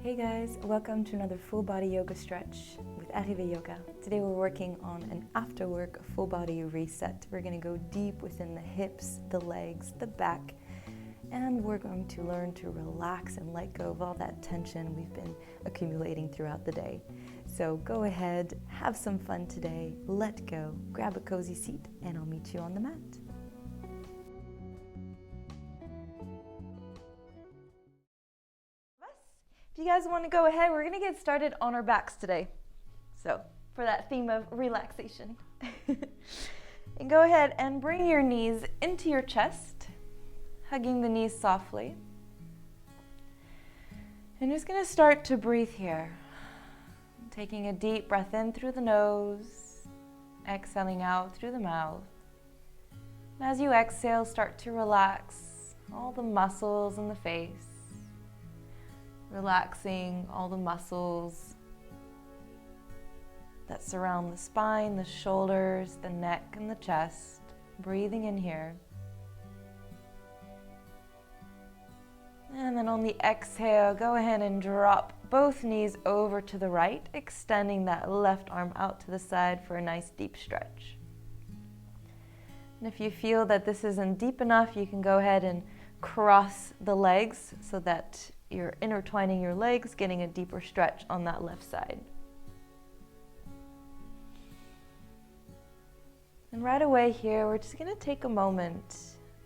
Hey guys, welcome to another full body yoga stretch with Arrivé Yoga. Today we're working on an after work full body reset. We're going to go deep within the hips, the legs, the back, and we're going to learn to relax and let go of all that tension we've been accumulating throughout the day. So go ahead, have some fun today, let go, grab a cozy seat, and I'll meet you on the mat. If you guys want to go ahead, we're going to get started on our backs today. So for that theme of relaxation. And go ahead and bring your knees into your chest, hugging the knees softly. And just going to start to breathe here. Taking a deep breath in through the nose, exhaling out through the mouth. And as you exhale, start to relax all the muscles in the face. Relaxing all the muscles that surround the spine, the shoulders, the neck, and the chest. Breathing in here. And then on the exhale, go ahead and drop both knees over to the right, extending that left arm out to the side for a nice deep stretch. And if you feel that this isn't deep enough, you can go ahead and cross the legs so that you're intertwining your legs, getting a deeper stretch on that left side. And right away here, we're just going to take a moment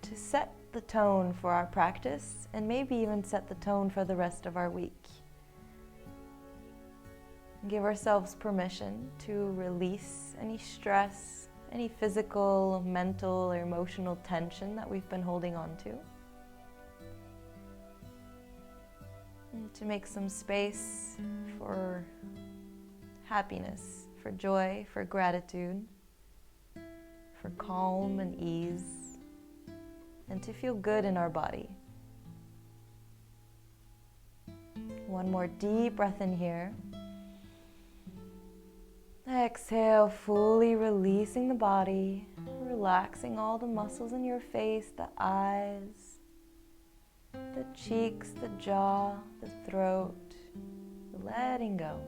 to set the tone for our practice and maybe even set the tone for the rest of our week. And give ourselves permission to release any stress, any physical, mental, or emotional tension that we've been holding on to. And to make some space for happiness, for joy, for gratitude, for calm and ease, and to feel good in our body. One more deep breath in here. Exhale, fully releasing the body, relaxing all the muscles in your face, the eyes, the cheeks, the jaw, the throat, letting go.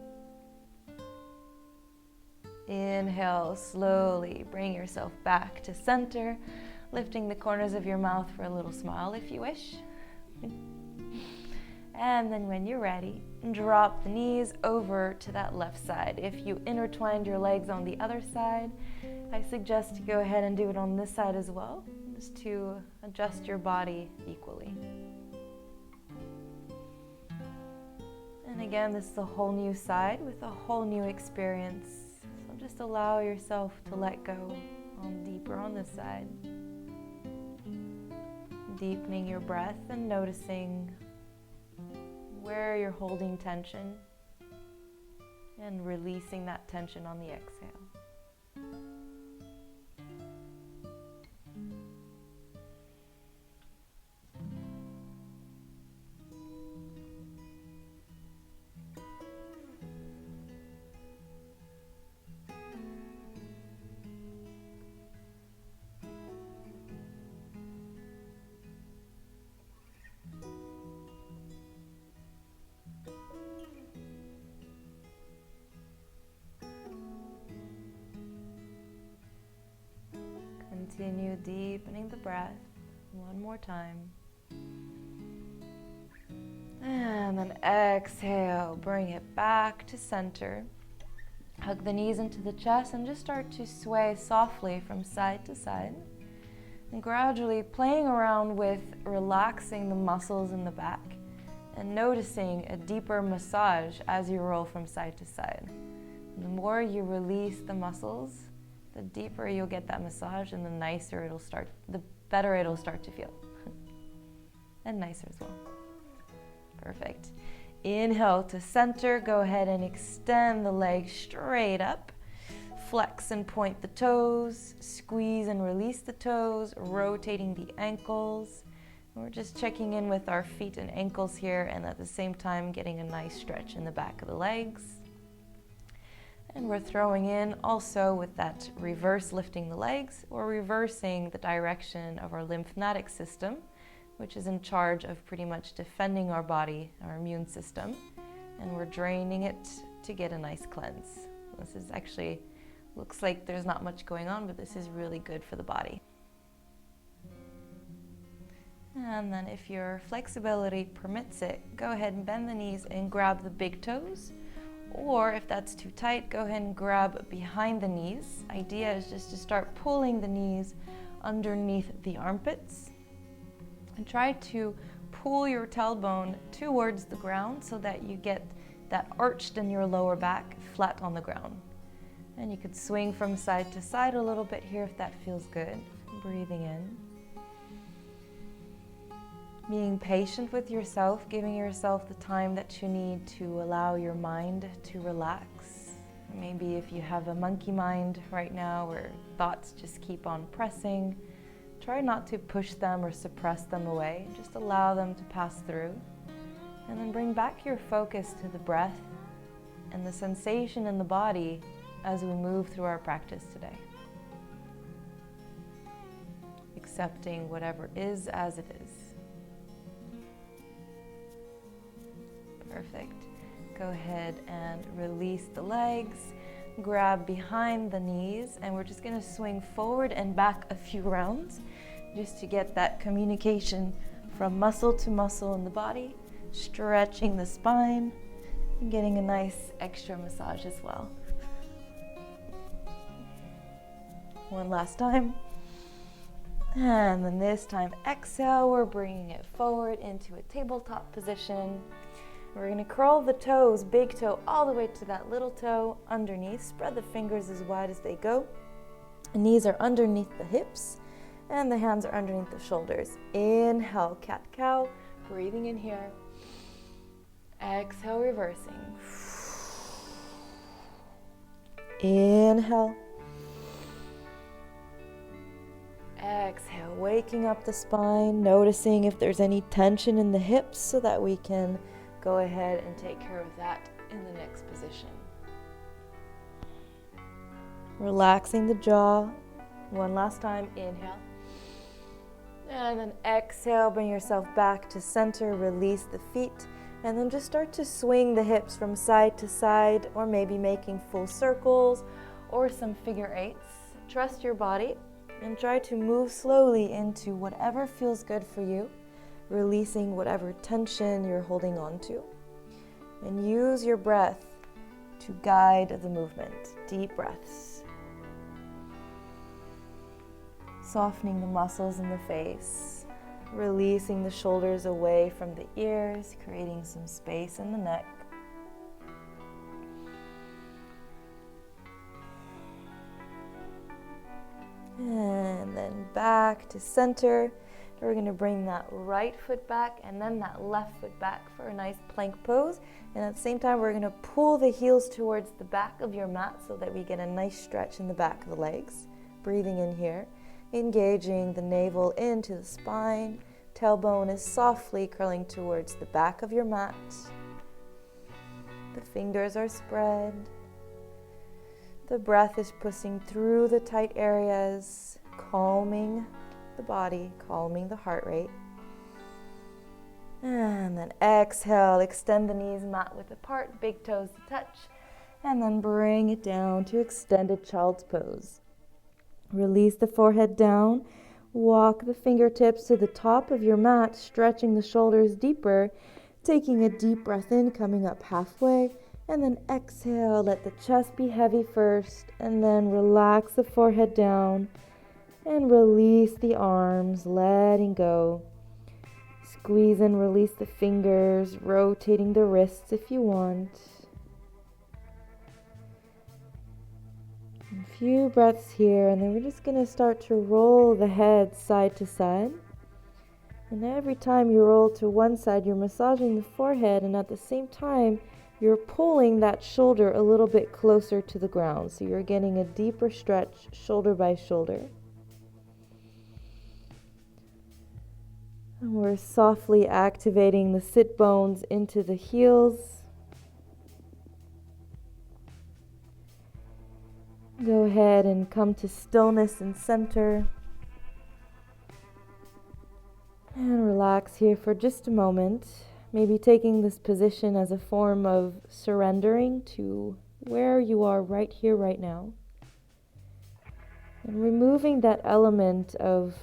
Inhale, slowly bring yourself back to center, lifting the corners of your mouth for a little smile if you wish. And then when you're ready, drop the knees over to that left side. If you intertwined your legs on the other side, I suggest to go ahead and do it on this side as well, just to adjust your body equally. And again, this is a whole new side with a whole new experience. So just allow yourself to let go deeper on this side. Deepening your breath and noticing where you're holding tension and releasing that tension on the exhale. Continue deepening the breath one more time. And then exhale, bring it back to center. Hug the knees into the chest and just start to sway softly from side to side. And gradually playing around with relaxing the muscles in the back and noticing a deeper massage as you roll from side to side. And the more you release the muscles, the deeper you'll get that massage and the better it'll start to feel. And nicer as well. Perfect. Inhale to center, go ahead and extend the legs straight up. Flex and point the toes, squeeze and release the toes, rotating the ankles. We're just checking in with our feet and ankles here, and at the same time getting a nice stretch in the back of the legs. And we're throwing in also with that reverse lifting the legs, or reversing the direction of our lymphatic system, which is in charge of pretty much defending our body, our immune system. and we're draining it to get a nice cleanse. This is actually, looks like there's not much going on, but this is really good for the body. And then if your flexibility permits it, go ahead and bend the knees and grab the big toes. Or if that's too tight, go ahead and grab behind the knees. Idea is just to start pulling the knees underneath the armpits. And try to pull your tailbone towards the ground so that you get that arched in your lower back flat on the ground. And you could swing from side to side a little bit here if that feels good. Breathing in. Being patient with yourself, giving yourself the time that you need to allow your mind to relax. Maybe if you have a monkey mind right now where thoughts just keep on pressing, try not to push them or suppress them away. Just allow them to pass through. And then bring back your focus to the breath and the sensation in the body as we move through our practice today. Accepting whatever is as it is. Perfect. Go ahead and release the legs, grab behind the knees, and we're just going to swing forward and back a few rounds just to get that communication from muscle to muscle in the body, stretching the spine, and getting a nice extra massage as well. One last time. And then this time, exhale, we're bringing it forward into a tabletop position. We're going to curl the toes, big toe, all the way to that little toe underneath. Spread the fingers as wide as they go. The knees are underneath the hips, and the hands are underneath the shoulders. Inhale, cat-cow, breathing in here. Exhale, reversing. Inhale. Exhale, waking up the spine, noticing if there's any tension in the hips so that we can go ahead and take care of that in the next position. Relaxing the jaw. One last time, inhale. And then exhale, bring yourself back to center, release the feet, and then just start to swing the hips from side to side, or maybe making full circles or some figure eights. Trust your body and try to move slowly into whatever feels good for you, releasing whatever tension you're holding on to. And use your breath to guide the movement. Deep breaths. Softening the muscles in the face, releasing the shoulders away from the ears, creating some space in the neck. And then back to center. We're going to bring that right foot back and then that left foot back for a nice plank pose. And at the same time, we're going to pull the heels towards the back of your mat so that we get a nice stretch in the back of the legs. Breathing in here, engaging the navel into the spine. Tailbone is softly curling towards the back of your mat. The fingers are spread. The breath is pushing through the tight areas, calming the body, calming the heart rate. And then exhale, extend the knees mat width apart, big toes to touch, and then bring it down to extended child's pose. Release the forehead down, walk the fingertips to the top of your mat, stretching the shoulders deeper, taking a deep breath in, coming up halfway, and then exhale, let the chest be heavy first, and then relax the forehead down, and release the arms, letting go. Squeeze and release the fingers, rotating the wrists if you want. A few breaths here, and then we're just going to start to roll the head side to side. And every time you roll to one side, you're massaging the forehead, and at the same time, you're pulling that shoulder a little bit closer to the ground. So you're getting a deeper stretch, shoulder by shoulder. And we're softly activating the sit bones into the heels. Go ahead and come to stillness and center. And relax here for just a moment. Maybe taking this position as a form of surrendering to where you are right here, right now. And removing that element of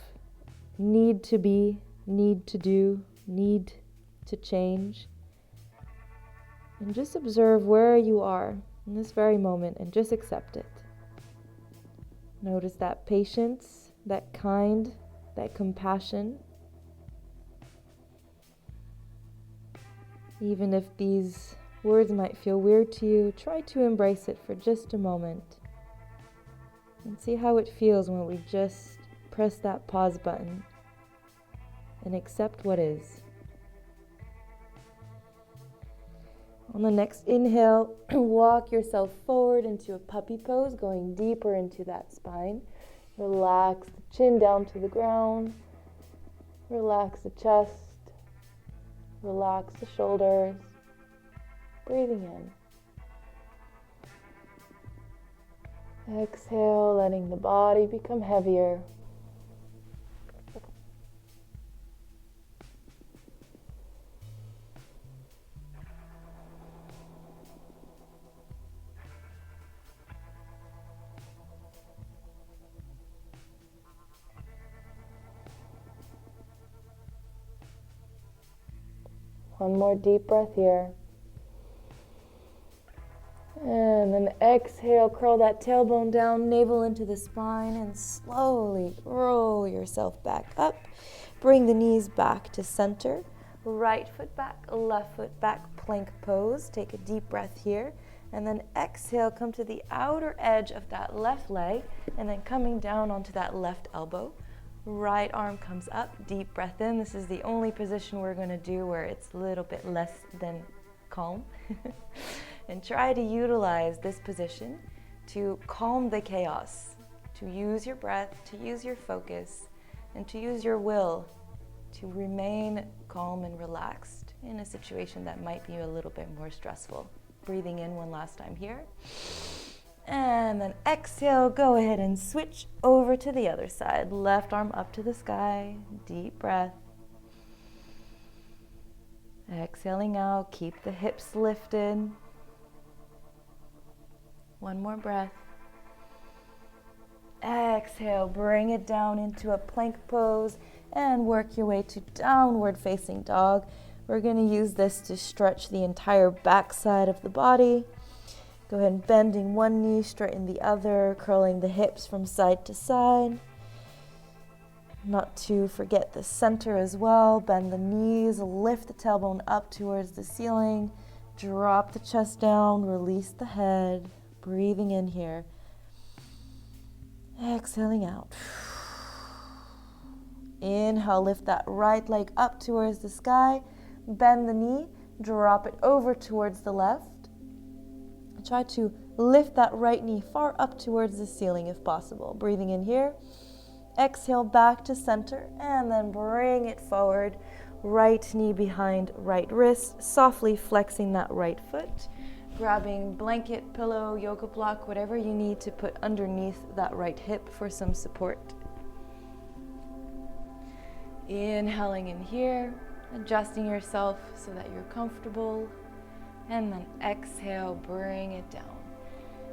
need to be, need to do, need to change. And just observe where you are in this very moment and just accept it. Notice that patience, that kind, that compassion. Even if these words might feel weird to you, try to embrace it for just a moment. And see how it feels when we just press that pause button and accept what is. On the next inhale, walk yourself forward into a puppy pose, going deeper into that spine. Relax the chin down to the ground. Relax the chest. Relax the shoulders. Breathing in. Exhale, letting the body become heavier. One more deep breath here. And then exhale, curl that tailbone down, navel into the spine, and slowly roll yourself back up. Bring the knees back to center. Right foot back, left foot back, plank pose. Take a deep breath here. And then exhale, come to the outer edge of that left leg, and then coming down onto that left elbow. Right arm comes up, deep breath in. This is the only position we're going to do where it's a little bit less than calm. And try to utilize this position to calm the chaos, to use your breath, to use your focus, and to use your will to remain calm and relaxed in a situation that might be a little bit more stressful. Breathing in one last time here. And then exhale, go ahead and switch over to the other side. Left arm up to the sky, deep breath. Exhaling out, keep the hips lifted. One more breath. Exhale, bring it down into a plank pose and work your way to downward facing dog. We're going to use this to stretch the entire back side of the body. Go ahead and bending one knee, straighten the other, curling the hips from side to side. Not to forget the center as well. Bend the knees, lift the tailbone up towards the ceiling. Drop the chest down, release the head. Breathing in here. Exhaling out. Inhale, lift that right leg up towards the sky. Bend the knee, drop it over towards the left. Try to lift that right knee far up towards the ceiling if possible. Breathing in here. Exhale back to center and then bring it forward. Right knee behind right wrist, softly flexing that right foot. Grabbing blanket, pillow, yoga block, whatever you need to put underneath that right hip for some support. Inhaling in here, adjusting yourself so that you're comfortable. And then exhale, bring it down.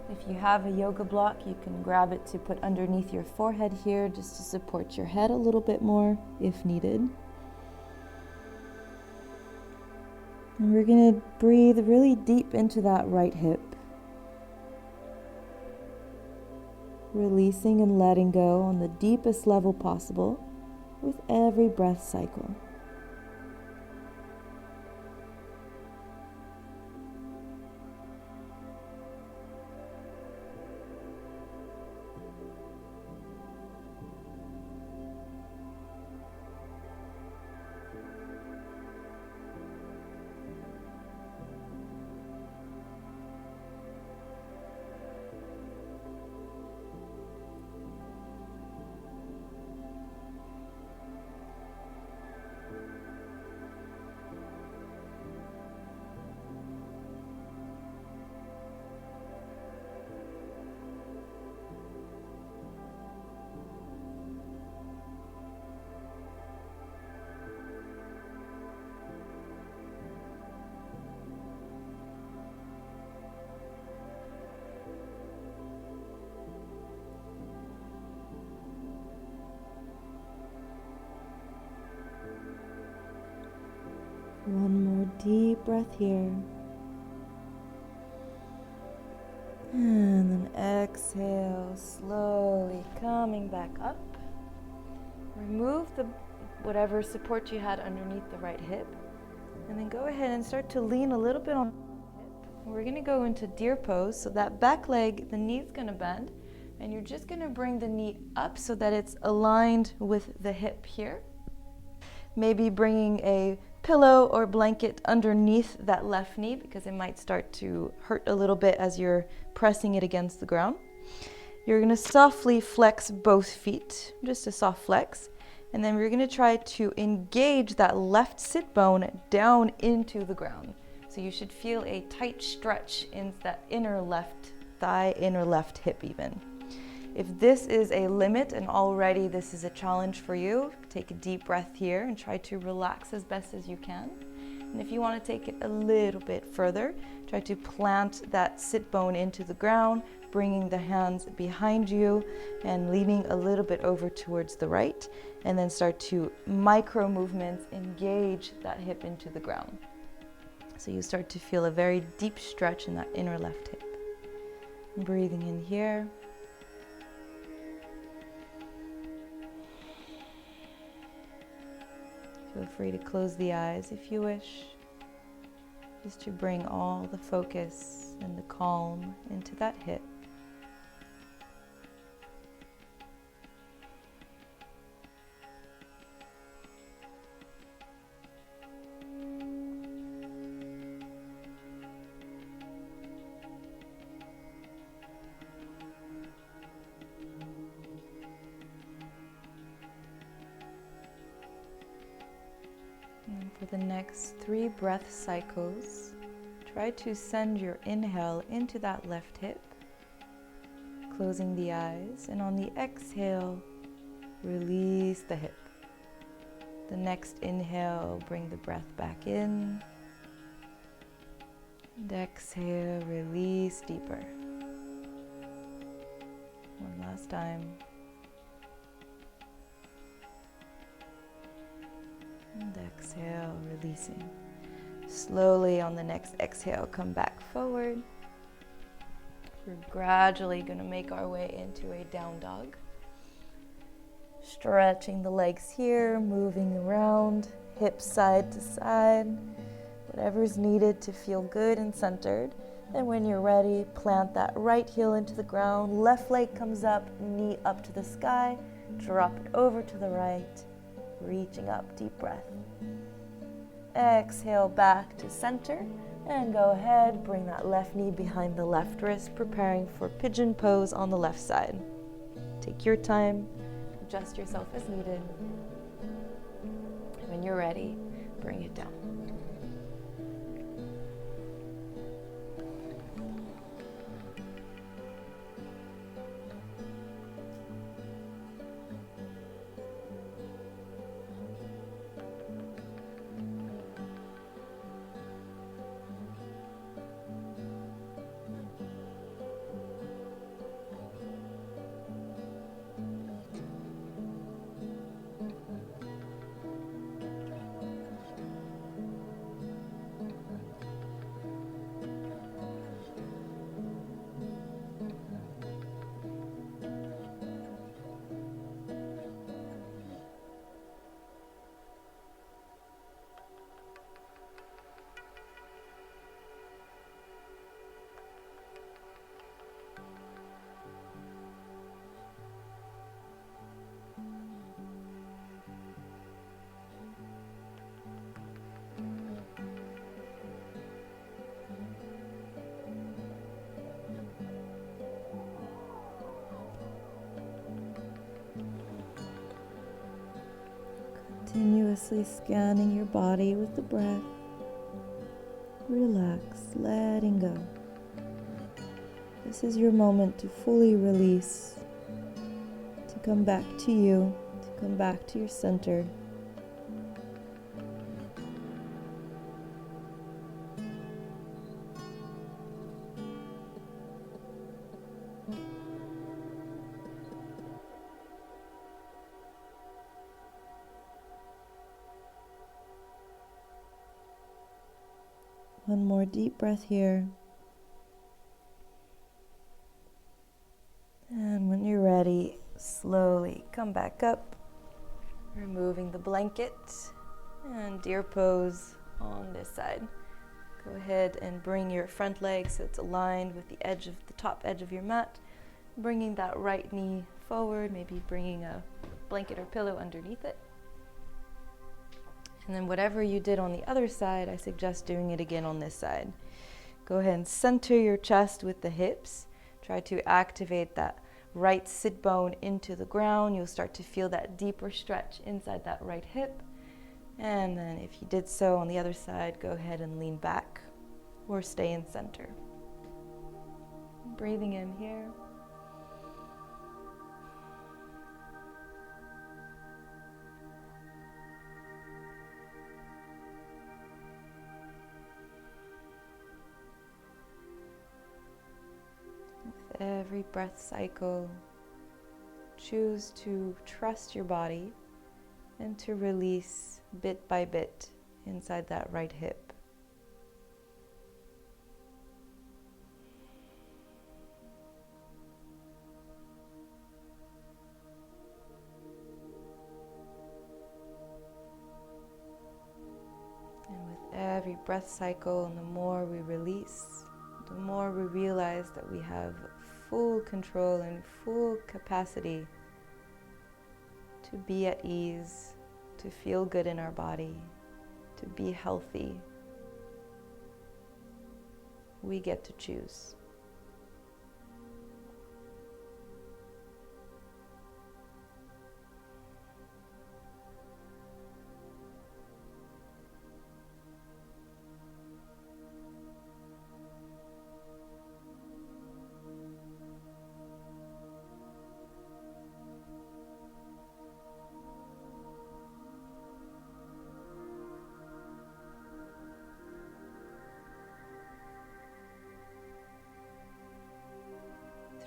If you have a yoga block, you can grab it to put underneath your forehead here just to support your head a little bit more if needed. And we're going to breathe really deep into that right hip. Releasing and letting go on the deepest level possible with every breath cycle. deep breath here. And then exhale, slowly coming back up. Remove whatever support you had underneath the right hip. And then go ahead and start to lean a little bit on the hip. We're going to go into deer pose. So that back leg, the knee's going to bend. And you're just going to bring the knee up so that it's aligned with the hip here. Maybe bringing a pillow or blanket underneath that left knee because it might start to hurt a little bit as you're pressing it against the ground. You're going to softly flex both feet, just a soft flex. And then we're going to try to engage that left sit bone down into the ground. So you should feel a tight stretch in that inner left thigh, inner left hip even. If this is a limit and already this is a challenge for you, take a deep breath here and try to relax as best as you can. And if you want to take it a little bit further, try to plant that sit bone into the ground, bringing the hands behind you and leaning a little bit over towards the right, and then start to micro movements engage that hip into the ground. So you start to feel a very deep stretch in that inner left hip. Breathing in here. Feel free to close the eyes if you wish, just to bring all the focus and the calm into that hip. And for the next 3 breath cycles, try to send your inhale into that left hip, closing the eyes, and on the exhale, release the hip. The next inhale, bring the breath back in, and exhale, release deeper. One last time. And exhale, releasing. Slowly on the next exhale, come back forward. We're gradually going to make our way into a down dog. Stretching the legs here, moving around, hips side to side, whatever's needed to feel good and centered. And when you're ready, plant that right heel into the ground, left leg comes up, knee up to the sky, drop it over to the right. Reaching up, deep breath. Exhale back to center and go ahead, bring that left knee behind the left wrist, preparing for pigeon pose on the left side. Take your time, adjust yourself as needed. When you're ready, bring it down. Continuously scanning your body with the breath. Relax, letting go. This is your moment to fully release, to come back to you, to come back to your center. One more deep breath here. And when you're ready, slowly come back up, removing the blanket, and deer pose on this side. Go ahead and bring your front leg so it's aligned with the edge of the top edge of your mat, bringing that right knee forward, maybe bringing a blanket or pillow underneath it. And then whatever you did on the other side, I suggest doing it again on this side. Go ahead and center your chest with the hips. Try to activate that right sit bone into the ground. You'll start to feel that deeper stretch inside that right hip. And then if you did so on the other side, go ahead and lean back or stay in center. Breathing in here. With every breath cycle, choose to trust your body and to release bit by bit inside that right hip. And with every breath cycle, and the more we release, the more we realize that we have full control and full capacity to be at ease, to feel good in our body, to be healthy. We get to choose.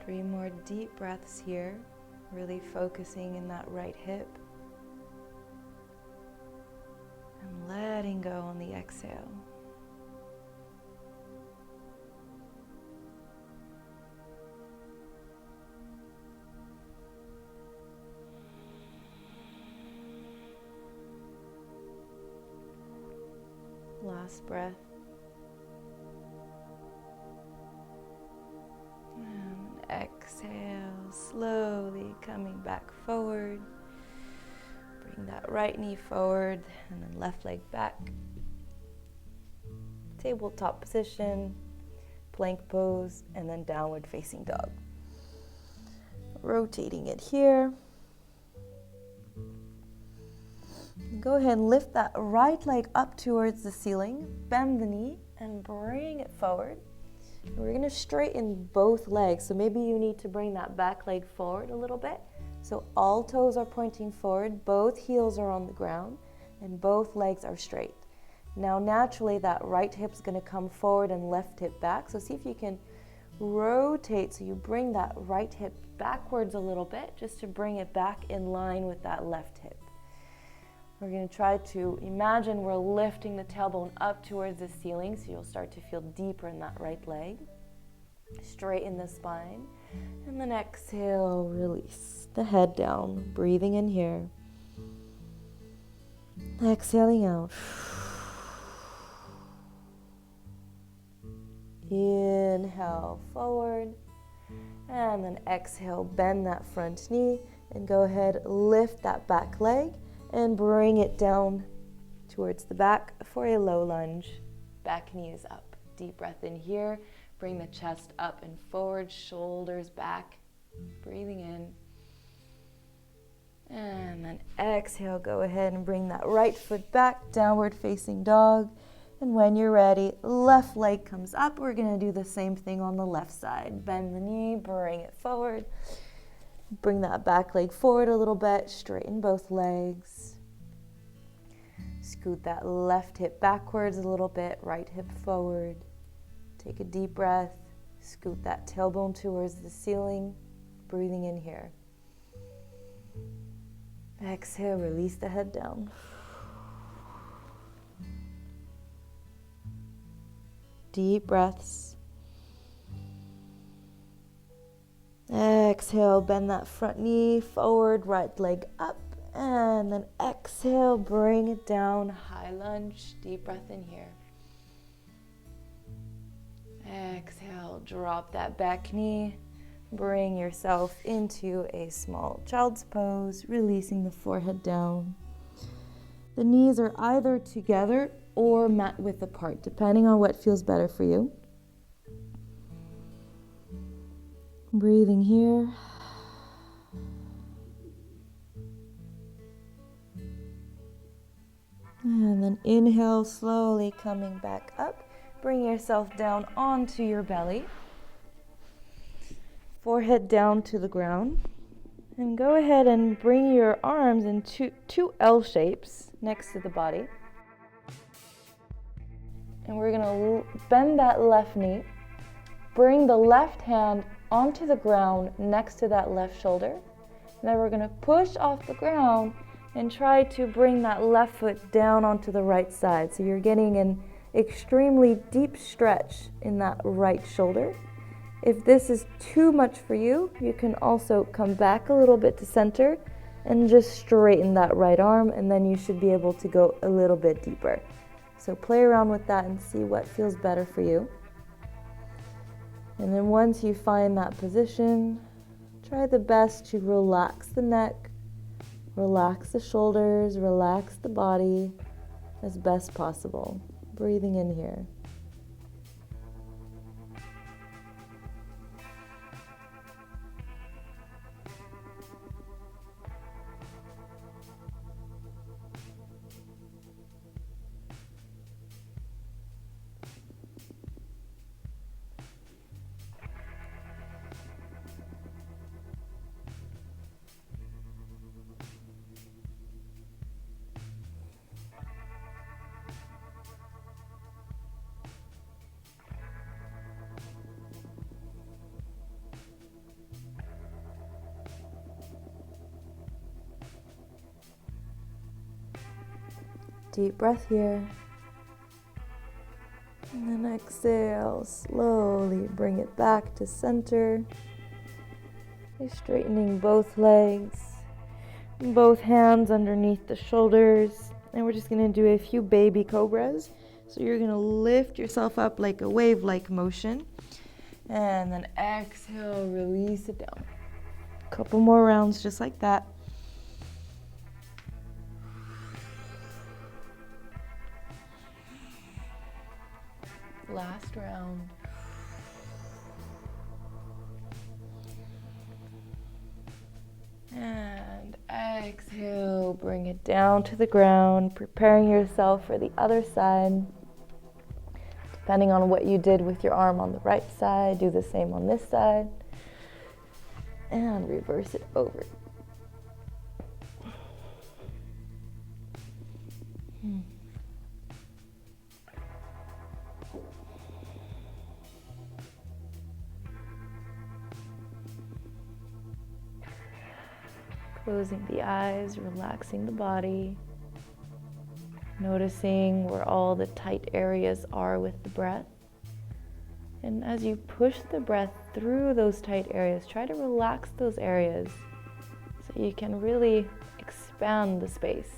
Three more deep breaths here, really focusing in that right hip. And letting go on the exhale. Last breath. Exhale, slowly coming back forward. Bring that right knee forward and then left leg back. Tabletop position, plank pose, and then downward facing dog. Rotating it here. Go ahead and lift that right leg up towards the ceiling, bend the knee, and bring it forward. We're going to straighten both legs, so maybe you need to bring that back leg forward a little bit. So all toes are pointing forward, both heels are on the ground, and both legs are straight. Now naturally that right hip's going to come forward and left hip back, so see if you can rotate so you bring that right hip backwards a little bit, just to bring it back in line with that left hip. We're going to try to imagine we're lifting the tailbone up towards the ceiling, so you'll start to feel deeper in that right leg. Straighten the spine, and then exhale, release the head down, breathing in here. Exhaling out. Inhale, forward, and then exhale, bend that front knee, and go ahead, lift that back leg, and bring it down towards the back for a low lunge. Back knee is up. Deep breath in here. Bring the chest up and forward, shoulders back. Breathing in. And then exhale, go ahead and bring that right foot back, downward facing dog. And when you're ready, left leg comes up. We're going to do the same thing on the left side. Bend the knee, bring it forward. Bring that back leg forward a little bit, straighten both legs. Scoot that left hip backwards a little bit, right hip forward. Take a deep breath, scoot that tailbone towards the ceiling, breathing in here. Exhale, release the head down. deep breaths. Exhale, bend that front knee forward, right leg up, and then exhale, bring it down, high lunge, deep breath in here. Exhale, drop that back knee, bring yourself into a small child's pose, releasing the forehead down. The knees are either together or mat width apart, depending on what feels better for you. Breathing here. And then inhale, slowly coming back up. Bring yourself down onto your belly. Forehead down to the ground. And go ahead and bring your arms in two L shapes next to the body. And we're going to bend that left knee. Bring the left hand onto the ground next to that left shoulder. And then we're going to push off the ground and try to bring that left foot down onto the right side. So you're getting an extremely deep stretch in that right shoulder. If this is too much for you, you can also come back a little bit to center and just straighten that right arm, and then you should be able to go a little bit deeper. So play around with that and see what feels better for you. And then once you find that position, try the best to relax the neck, relax the shoulders, relax the body as best possible. Breathing in here. Deep breath here. And then exhale, slowly bring it back to center. You're straightening both legs, both hands underneath the shoulders. And we're just going to do a few baby cobras. So you're going to lift yourself up like a wave-like motion. And then exhale, release it down. A couple more rounds just like that. Last round. And exhale, bring it down to the ground, preparing yourself for the other side. Depending on what you did with your arm on the right side, do the same on this side. And reverse it over. Closing the eyes, relaxing the body, noticing where all the tight areas are with the breath. And as you push the breath through those tight areas, try to relax those areas so you can really expand the space,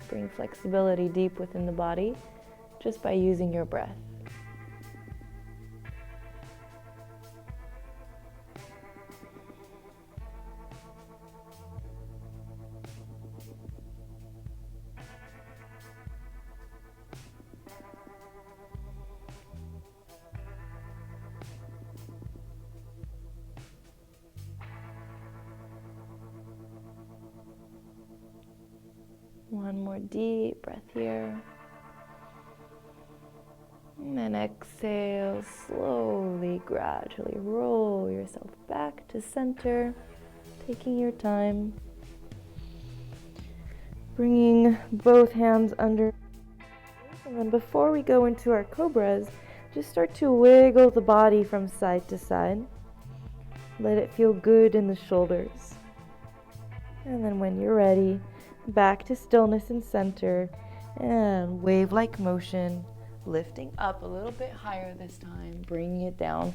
bring flexibility deep within the body just by using your breath. One more deep breath here. And then exhale, slowly, gradually roll yourself back to center, taking your time. Bringing both hands under. And then before we go into our cobras, just start to wiggle the body from side to side. Let it feel good in the shoulders. And then when you're ready, back to stillness and center, and wave-like motion, lifting up a little bit higher this time, bringing it down.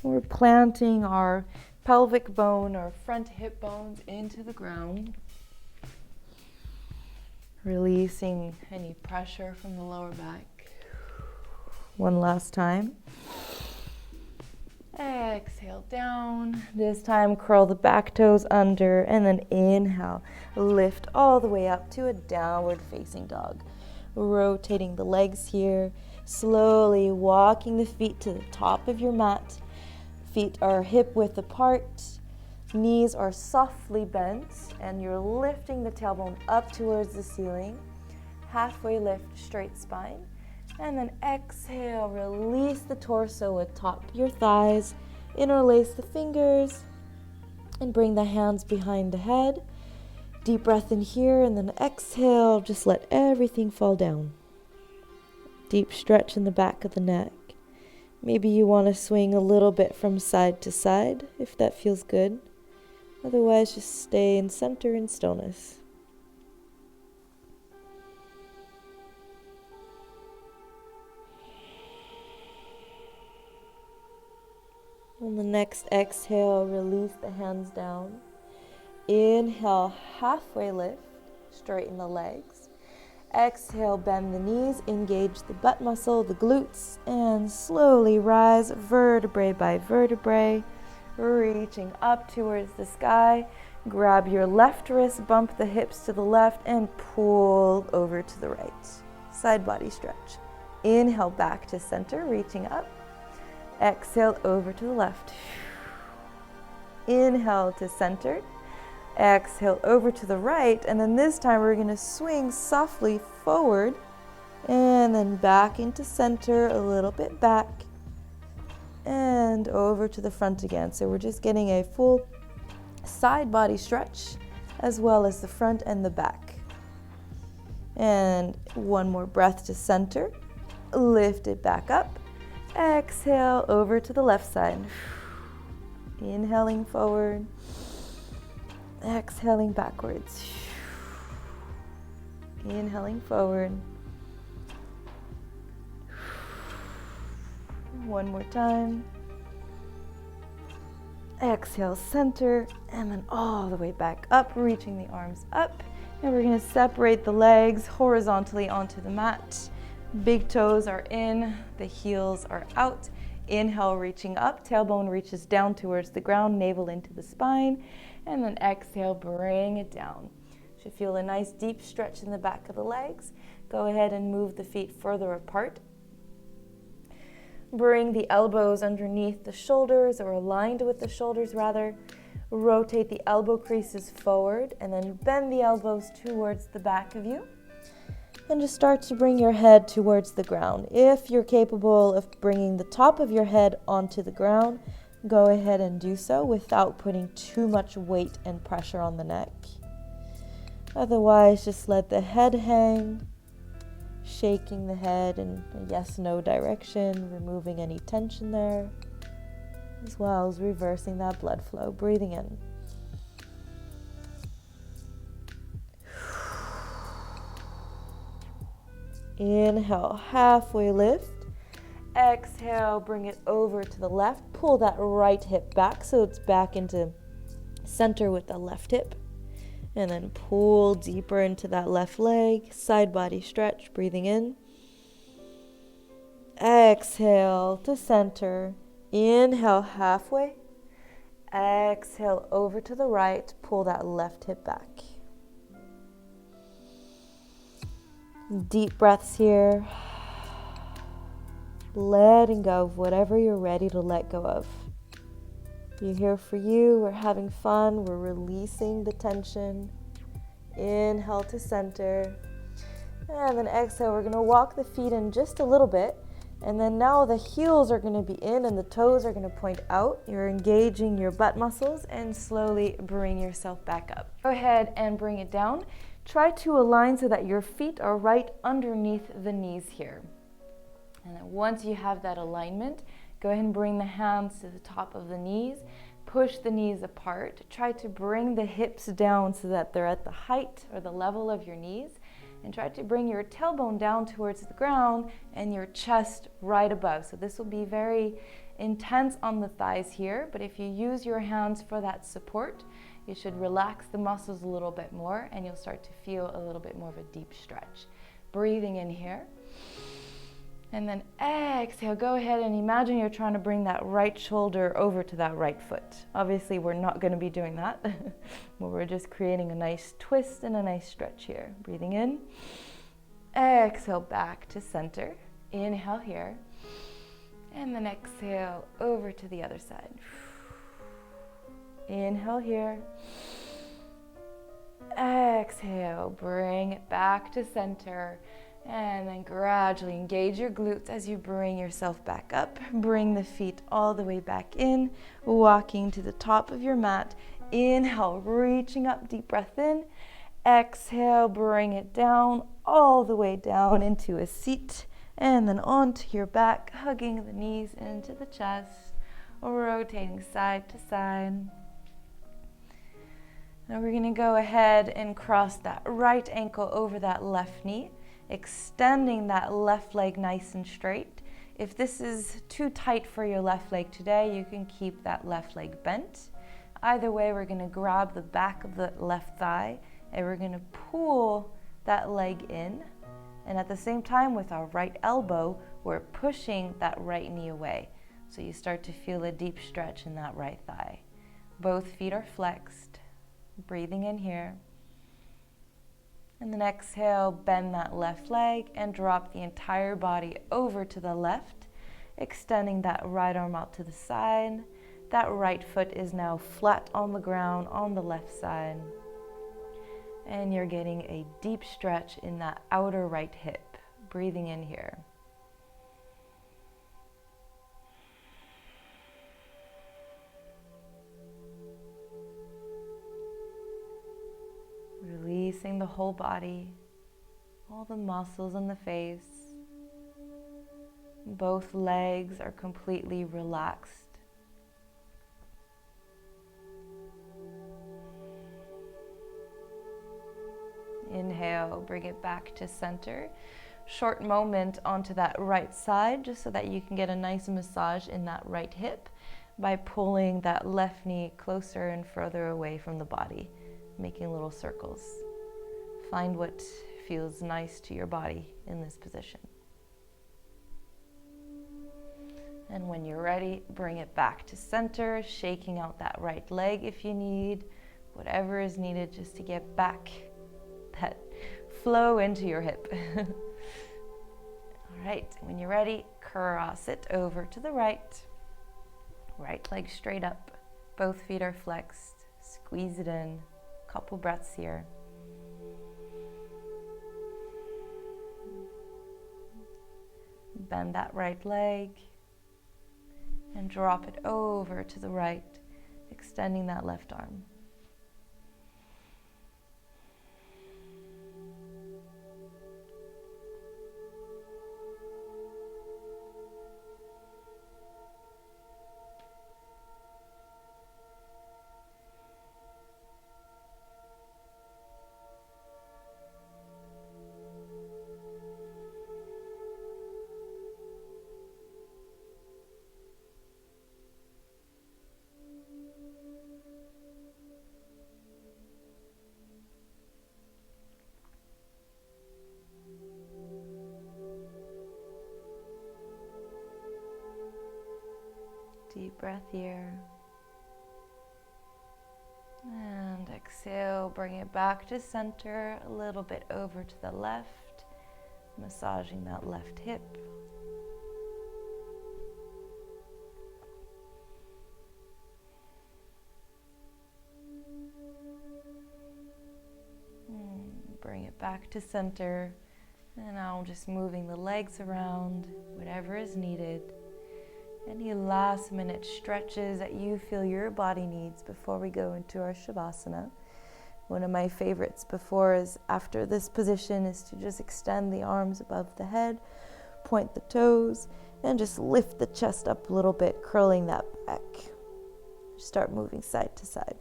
And we're planting our pelvic bone, our front hip bones into the ground. Releasing any pressure from the lower back. One last time. Exhale down. This time curl the back toes under and then inhale. Lift all the way up to a downward facing dog. Rotating the legs here. Slowly walking the feet to the top of your mat. Feet are hip width apart. Knees are softly bent and you're lifting the tailbone up towards the ceiling. Halfway lift, straight spine. And then exhale, release the torso atop your thighs. Interlace the fingers and bring the hands behind the head. Deep breath in here and then exhale, just let everything fall down. Deep stretch in the back of the neck. Maybe you want to swing a little bit from side to side if that feels good. Otherwise, just stay in center in stillness. On the next exhale, release the hands down. Inhale, halfway lift, straighten the legs. Exhale, bend the knees, engage the butt muscle, the glutes, and slowly rise vertebrae by vertebrae, reaching up towards the sky. Grab your left wrist, bump the hips to the left, and pull over to the right. Side body stretch. Inhale, back to center, reaching up. Exhale, over to the left. Inhale to center. Exhale, over to the right. And then this time we're going to swing softly forward and then back into center, a little bit back, and over to the front again. So we're just getting a full side body stretch as well as the front and the back. And one more breath to center. Lift it back up. Exhale, over to the left side. Inhaling forward. Exhaling backwards. Inhaling forward. One more time. Exhale, center, and then all the way back up, reaching the arms up. And we're going to separate the legs horizontally onto the mat. Big toes are in, the heels are out. Inhale, reaching up, tailbone reaches down towards the ground, navel into the spine. And then exhale, bring it down. Should feel a nice deep stretch in the back of the legs. Go ahead and move the feet further apart. Bring the elbows underneath the shoulders, or aligned with the shoulders rather. Rotate the elbow creases forward and then bend the elbows towards the back of you. And just start to bring your head towards the ground. If you're capable of bringing the top of your head onto the ground, go ahead and do so without putting too much weight and pressure on the neck. Otherwise, just let the head hang, shaking the head in a yes-no direction, removing any tension there, as well as reversing that blood flow. Breathing in. Inhale, halfway lift. Exhale, bring it over to the left. Pull that right hip back so it's back into center with the left hip. And then pull deeper into that left leg. Side body stretch, breathing in. Exhale to center. Inhale, halfway. Exhale, over to the right. Pull that left hip back. Deep breaths here. Letting go of whatever you're ready to let go of. You're here for you. We're having fun. We're releasing the tension. Inhale to center. And then exhale. We're going to walk the feet in just a little bit. And then now the heels are going to be in and the toes are going to point out. You're engaging your butt muscles and slowly bring yourself back up. Go ahead and bring it down. Try to align so that your feet are right underneath the knees here. And then once you have that alignment, go ahead and bring the hands to the top of the knees. Push the knees apart. Try to bring the hips down so that they're at the height or the level of your knees. And try to bring your tailbone down towards the ground and your chest right above. So this will be very intense on the thighs here, but if you use your hands for that support, you should relax the muscles a little bit more and you'll start to feel a little bit more of a deep stretch. Breathing in here. And then exhale, go ahead and imagine you're trying to bring that right shoulder over to that right foot. Obviously, we're not going to be doing that, but we're just creating a nice twist and a nice stretch here. Breathing in, exhale back to center. Inhale here, and then exhale over to the other side. Inhale here, exhale, bring it back to center. And then gradually engage your glutes as you bring yourself back up. Bring the feet all the way back in, walking to the top of your mat. Inhale, reaching up, deep breath in. Exhale, bring it down, all the way down into a seat. And then onto your back, hugging the knees into the chest, rotating side to side. Now we're going to go ahead and cross that right ankle over that left knee. Extending that left leg nice and straight. If this is too tight for your left leg today, you can keep that left leg bent. Either way, we're going to grab the back of the left thigh and we're going to pull that leg in. And at the same time, with our right elbow, we're pushing that right knee away. So you start to feel a deep stretch in that right thigh. Both feet are flexed. Breathing in here. And then exhale, bend that left leg and drop the entire body over to the left, extending that right arm out to the side. That right foot is now flat on the ground on the left side. And you're getting a deep stretch in that outer right hip. Breathing in here. Releasing the whole body, all the muscles in the face. Both legs are completely relaxed. Inhale, bring it back to center. Short moment onto that right side, just so that you can get a nice massage in that right hip by pulling that left knee closer and further away from the body. Making little circles. Find what feels nice to your body in this position. And when you're ready, bring it back to center, shaking out that right leg if you need, whatever is needed just to get back that flow into your hip. All right, when you're ready, cross it over to the right. Right leg straight up, both feet are flexed, squeeze it in. Couple breaths here. Bend that right leg and drop it over to the right, extending that left arm. Deep breath here. And exhale, bring it back to center, a little bit over to the left, massaging that left hip. Bring it back to center. And now just moving the legs around, whatever is needed. Any last minute stretches that you feel your body needs before we go into our Shavasana. One of my favorites after this position is to just extend the arms above the head, point the toes, and just lift the chest up a little bit, curling that back. Start moving side to side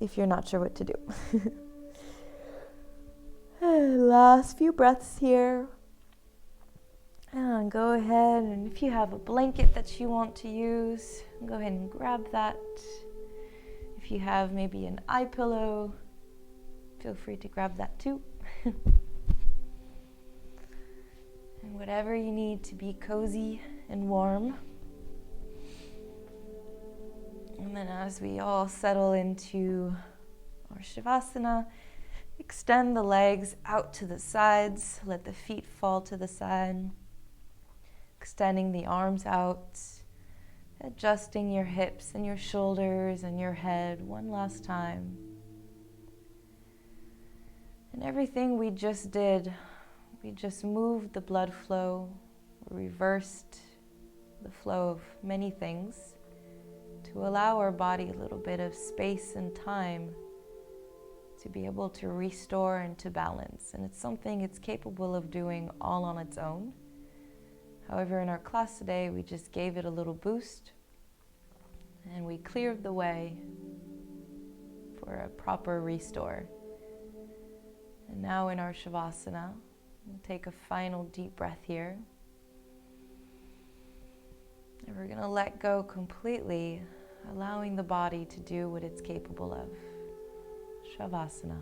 if you're not sure what to do. Last few breaths here. And go ahead, and if you have a blanket that you want to use, go ahead and grab that. If you have maybe an eye pillow, feel free to grab that too. And whatever you need to be cozy and warm. And then as we all settle into our Shavasana, extend the legs out to the sides, let the feet fall to the side. Extending the arms out, adjusting your hips and your shoulders and your head one last time. And everything we just did, we just moved the blood flow, reversed the flow of many things to allow our body a little bit of space and time to be able to restore and to balance. And it's something it's capable of doing all on its own. However, in our class today, we just gave it a little boost and we cleared the way for a proper restore. And now in our Shavasana, we'll take a final deep breath here. And we're going to let go completely, allowing the body to do what it's capable of. Shavasana.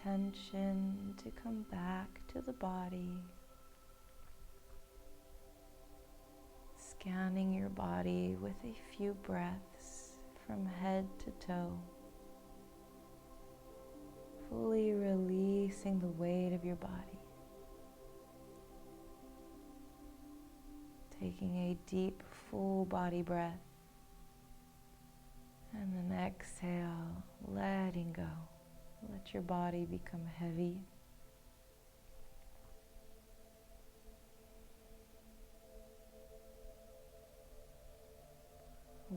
intention to come back to the body, scanning your body with a few breaths from head to toe, fully releasing the weight of your body. Taking a deep, full body breath, and then exhale, letting go. Let your body become heavy.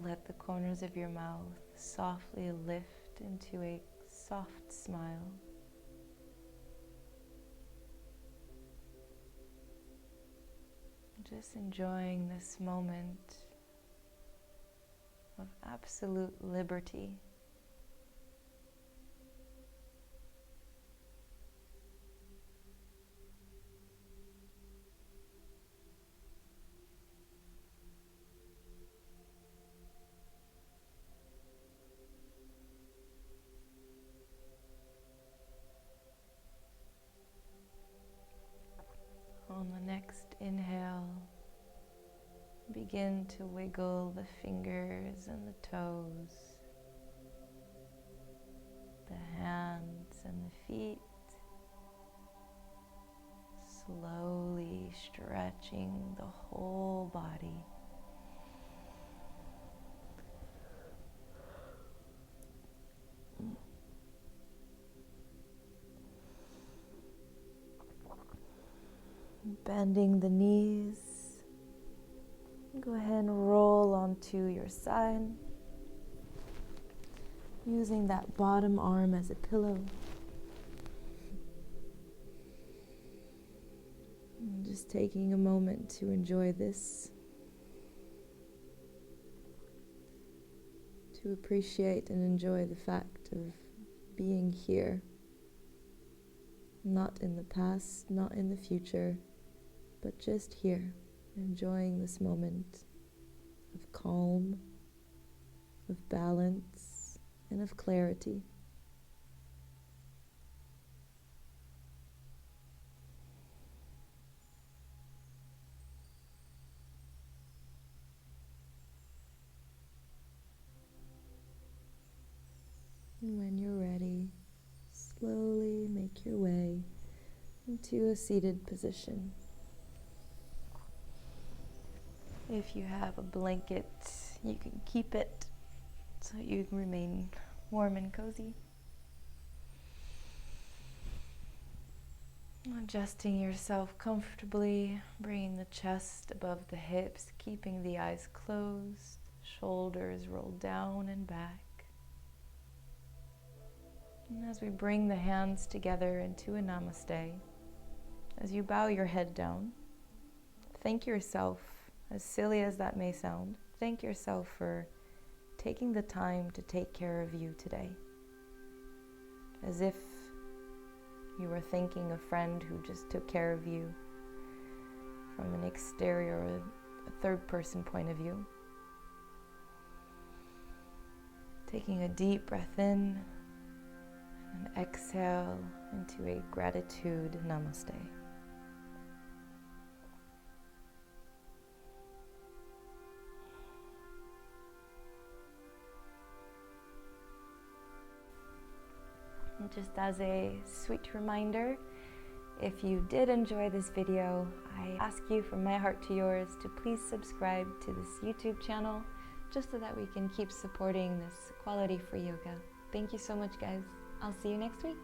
Let the corners of your mouth softly lift into a soft smile. Just enjoying this moment of absolute liberty. On the next inhale, begin to wiggle the fingers and the toes, the hands and the feet, slowly stretching the whole body. Bending the knees. Go ahead and roll onto your side, using that bottom arm as a pillow. And just taking a moment to enjoy this, to appreciate and enjoy the fact of being here, not in the past, not in the future, but just here, enjoying this moment of calm, of balance, and of clarity. And when you're ready, slowly make your way into a seated position. If you have a blanket, you can keep it so you can remain warm and cozy. Adjusting yourself comfortably, bringing the chest above the hips, keeping the eyes closed, shoulders rolled down and back. And as we bring the hands together into a namaste, as you bow your head down, thank yourself, as silly as that may sound, thank yourself for taking the time to take care of you today. As if you were thanking a friend who just took care of you from an exterior or a third person point of view. Taking a deep breath in and exhale into a gratitude namaste. And just as a sweet reminder, if you did enjoy this video, I ask you from my heart to yours to please subscribe to this YouTube channel, just so that we can keep supporting this quality free yoga. Thank you so much, guys. I'll see you next week.